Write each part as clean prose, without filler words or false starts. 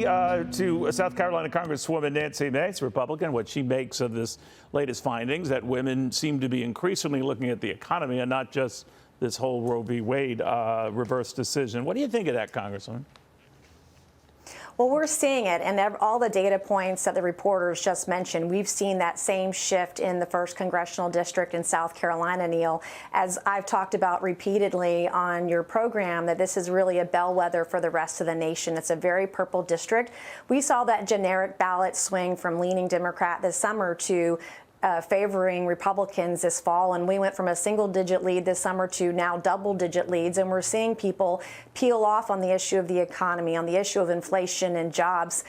To South Carolina Congresswoman Nancy Mace, Republican, what she makes of this latest findings that women seem to be increasingly looking at the economy and not just this whole Roe v. Wade reverse decision. What do you think of that, Congresswoman? Well, we're seeing it, and all the data points that the reporters just mentioned, we've seen that same shift in the 1st Congressional District in South Carolina, Neil. As I've talked about repeatedly on your program, that this is really a bellwether for the rest of the nation. It's a very purple district. We saw that generic ballot swing from leaning Democrat this summer to favoring Republicans this fall, and we went from a single-digit lead this summer to now double-digit leads, and we're seeing people peel off on the issue of the economy, on the issue of inflation and jobs,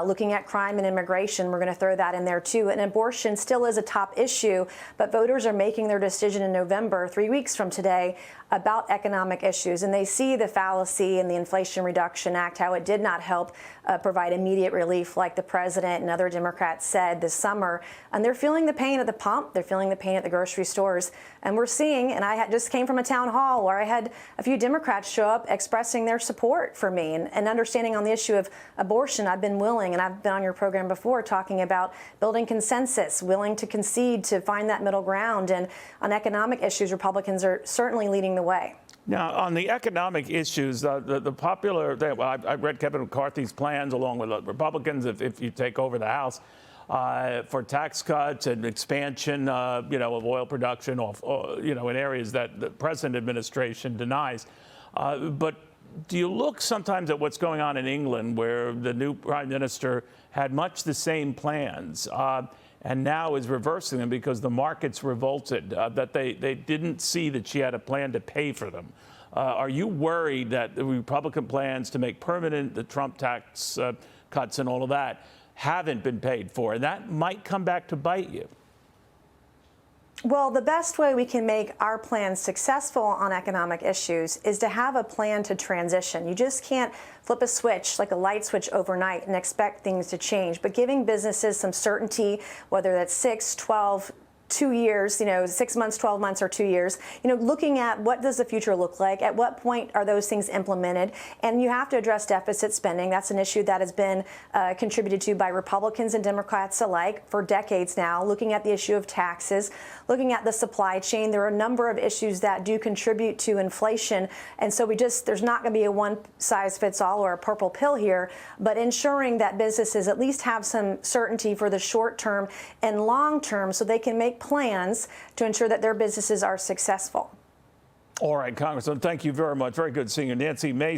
looking at crime and immigration. We're going to throw that in there too. And abortion still is a top issue, but voters are making their decision in November, 3 weeks from today, about economic issues, and they see the fallacy in the Inflation Reduction Act, how it did not help provide immediate relief like the president and other Democrats said this summer, and they're feeling the pain at the pump, they're feeling the pain at the grocery stores, and we're seeing, and I just came from a town hall where I had a few Democrats show up expressing their support for me and understanding on the issue of abortion. I've been willing, and I've been on your program before talking about building consensus, willing to concede to find that middle ground, and on economic issues, Republicans are certainly leading the way. Now, on the economic issues, the popular, I read Kevin McCarthy's plans along with Republicans if you take over the House for tax cuts and expansion, of oil production, in areas that the present administration denies. But do you look sometimes at what's going on in England, where the new prime minister had much the same plans and now is reversing them because the markets revolted, that they didn't see that she had a plan to pay for them? Are you worried that the Republican plans to make permanent the Trump tax cuts and all of that haven't been paid for, and that might come back to bite you? Well, the best way we can make our plans successful on economic issues is to have a plan to transition. You just can't flip a switch like a light switch overnight and expect things to change. But giving businesses some certainty, whether that's 6, 12, 2 years, 6 months, 12 months, or 2 years, looking at what does the future look like, at what point are those things implemented, and you have to address deficit spending. That's an issue that has been contributed to by Republicans and Democrats alike for decades now, looking at the issue of taxes, looking at the supply chain. There are a number of issues that do contribute to inflation, and so there's not going to be a one-size-fits-all or a purple pill here, but ensuring that businesses at least have some certainty for the short term and long term so they can make plans to ensure that their businesses are successful. All right, Congressman, thank you very much. Very good seeing you. Nancy Mace.